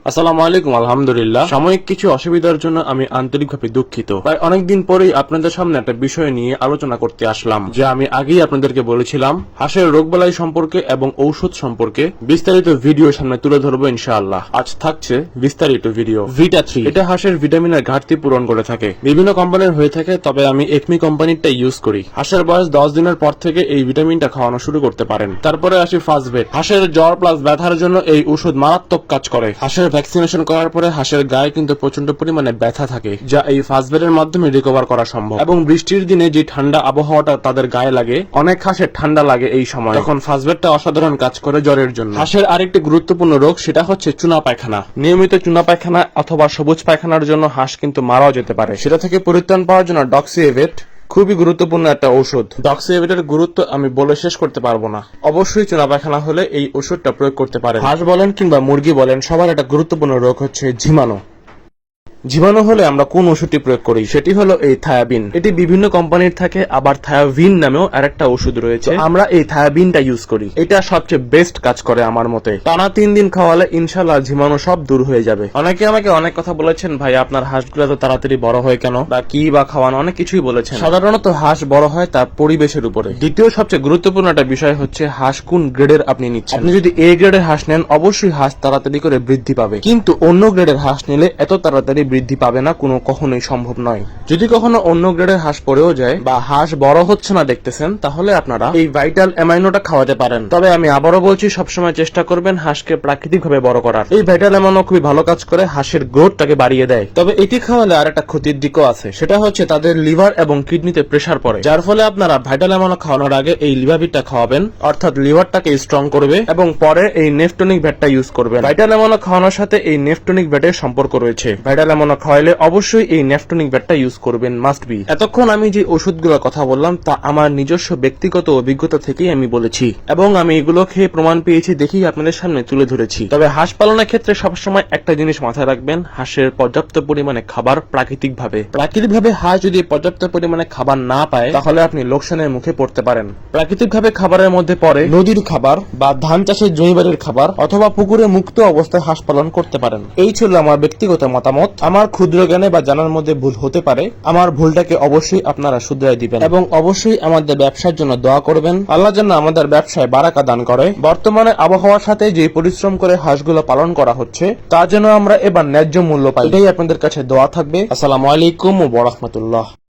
আসসালামু আলাইকুম। আলহামদুলিল্লাহ। সাময়িক কিছু অসুবিধার জন্য আমি আন্তরিকভাবে দুঃখিত। প্রায় অনেকদিন পরেই আপনাদের সামনে একটা বিষয় নিয়ে আলোচনা করতে আসলাম, যে আমি আগেই আপনাদেরকে বলেছিলাম হাঁসের রোগবালাই সম্পর্কে এবং ঔষধ সম্পর্কে বিস্তারিত ভিডিও সামনে তুলে ধরবো ইনশাআল্লাহ। আজ থাকছে বিস্তারিত ভিডিও। ভিটা3 এটা হাঁসের ভিটামিনের ঘাটতি পূরণ করে থাকে। বিভিন্ন কোম্পানির হয়ে থাকে, তবে আমি একমি কোম্পানিরটা ইউজ করি। হাঁসের বয়স 10 দিনের পর থেকে এই ভিটামিনটা খাওয়ানো শুরু করতে পারেন। তারপরে আসি ফাস্টভেট। হাঁসের জ্বর প্লাস ব্যথার জন্য এই ওষুধ মারাত্মক কাজ করে। হাঁসের ভ্যাকসিনেশন করার পরে হাঁসের গায়ে কিন্তু প্রচন্ড পরিমাণে ব্যথা থাকে, যা এই ফাস্টভেটের মাধ্যমে রিকভার করা সম্ভব। এবং বৃষ্টির দিনে যে ঠান্ডা আবহাওয়াটা তাদের গায়ে লাগে, অনেক হাঁসের ঠান্ডা লাগে এই সময়, তখন ফাস্টভেটটা অসাধারণ কাজ করে জ্বরের জন্য। হাঁসের আরেকটি গুরুত্বপূর্ণ রোগ, সেটা হচ্ছে চুনা পায়খানা। নিয়মিত চুনা পায়খানা অথবা সবুজ পায়খানার জন্য হাঁস কিন্তু মারাও যেতে পারে। সেটা থেকে পরিত্রাণ পাওয়ার জন্য ডক্সিএভেট খুবই গুরুত্বপূর্ণ একটা ঔষধ। ডক্সিএভেটের গুরুত্ব আমি বলে শেষ করতে পারবো না। অবশ্যই চুনা পায়খানা হলে এই ওষুধটা প্রয়োগ করতে পারেন। হাঁস বলেন কিংবা মুরগি বলেন, সবার একটা গুরুত্বপূর্ণ রোগ হচ্ছে ঝিমানো। জীবাণু হলে আমরা কোন ওষুধটি প্রয়োগ করি, সেটি হলো এই থায়াবিন। এটি বিভিন্ন কোম্পানির থাকে, আবার থায়াবিন নামেও আরেকটা ওষুধ রয়েছে। আমরা এই থায়াবিনটা ইউজ করি। এটা সবচেয়ে বেস্ট কাজ করে আমার মতে। টানা 3 দিন খাওয়ালে ইনশাল্লাহ জীবাণু সব দূর হয়ে যাবে। অনেকে আমাকে অনেক কথা বলেছেন, ভাই আপনার হাঁসগুলো তো তাড়াতাড়ি বড় হয় কেন, বা কি বা খাওয়ানো, অনেক কিছুই বলেছেন। সাধারণত হাঁস বড় হয় তার পরিবেশের উপরে। দ্বিতীয় সবচেয়ে গুরুত্বপূর্ণ একটা বিষয় হচ্ছে হাঁস কোন গ্রেডের আপনি নিচ্ছেন। আপনি যদি এ গ্রেডের হাঁস নেন, অবশ্যই হাঁস তাড়াতাড়ি করে বৃদ্ধি পাবে, কিন্তু অন্য গ্রেডের হাঁস নিলে এত তাড়াতাড়ি বৃদ্ধি পাবে না, কোনো কখনোই সম্ভব নয়। যদি কখনো অন্য গ্রেডের হাঁস পড়েও যায় বা হাঁস বড় হচ্ছে না দেখতেছেন, তাহলে আপনারা এই ভাইটাল অ্যামাইনোটা খাওয়াতে পারেন। তবে আমি আবারও বলছি, সবসময় চেষ্টা করবেন হাঁসকে প্রাকৃতিক ভাবে বড় করার। এই ভাইটাল অ্যামাইনো খুবই ভালো কাজ করে, হাঁসের গ্রোথটাকে বাড়িয়ে দেয়। তবে এটি খাওয়ালে আর একটা ক্ষতির দিকও আছে, সেটা হচ্ছে তাদের লিভার এবং কিডনিতে প্রেসার পড়ে, যার ফলে আপনারা ভাইটাল অ্যামাইনো খাওয়ানোর আগে এই লিভারভিটটা খাওয়াবেন, অর্থাৎ লিভারটাকে স্ট্রং করবে, এবং পরে এই নেফটনিক ভ্যাটটা ইউজ করবেন। ভাইটাল অ্যামাইনো খাওয়ানোর সাথে এই নেফটনিক ভ্যাটের সম্পর্ক রয়েছে। ভাইটাল অ্যামাইনো খাওয়াইলে অবশ্যই এই নেফটনিক ভ্যাটটা ইউজ করবেন, মাস্ট বি। এতক্ষণ আমি যে ওষুধগুলোর কথা বললাম তা আমার নিজস্ব ব্যক্তিগত অভিজ্ঞতা থেকেই আমি বলেছি, এবং আমি এগুলো খেয়ে প্রমাণ পেয়েছি দেখেই আপনাদের সামনে তুলে ধরেছি। তবে হাঁস পালনের ক্ষেত্রে সবসময় একটা জিনিস মাথায় রাখবেন, হাঁসের পর্যাপ্ত পরিমাণে খাবার প্রাকৃতিকভাবে হাঁস যদি পর্যাপ্ত পরিমাণে খাবার না পায়, তাহলে আপনি লোকসানের মুখে পড়তে পারেন। প্রাকৃতিকভাবে খাবারের মধ্যে পড়ে নদীর খাবার বা ধান চাষের জমিবাড়ির খাবার, অথবা পুকুরে মুক্ত অবস্থায় হাঁস পালন করতে পারেন। এই ছিল আমার ব্যক্তিগত মতামত। আমার ক্ষুদ্র জ্ঞানে বা জানার মধ্যে ভুল হতে পারে, আমার ভুলটাকে অবশ্যই আপনারা শুধরাই দিবেন, এবং অবশ্যই আমাদের ব্যবসার জন্য দোয়া করবেন। আল্লাহ যেন আমাদের ব্যবসায় বারাকা দান করে। বর্তমানে আবহাওয়ার সাথে যে পরিশ্রম করে হাঁসগুলো পালন করা হচ্ছে, তা যেন আমরা এবার ন্যায্য মূল্য পাই, এটাই আপনাদের কাছে দোয়া থাকবে। আসসালামু আলাইকুম ওয়া রাহমাতুল্লাহ।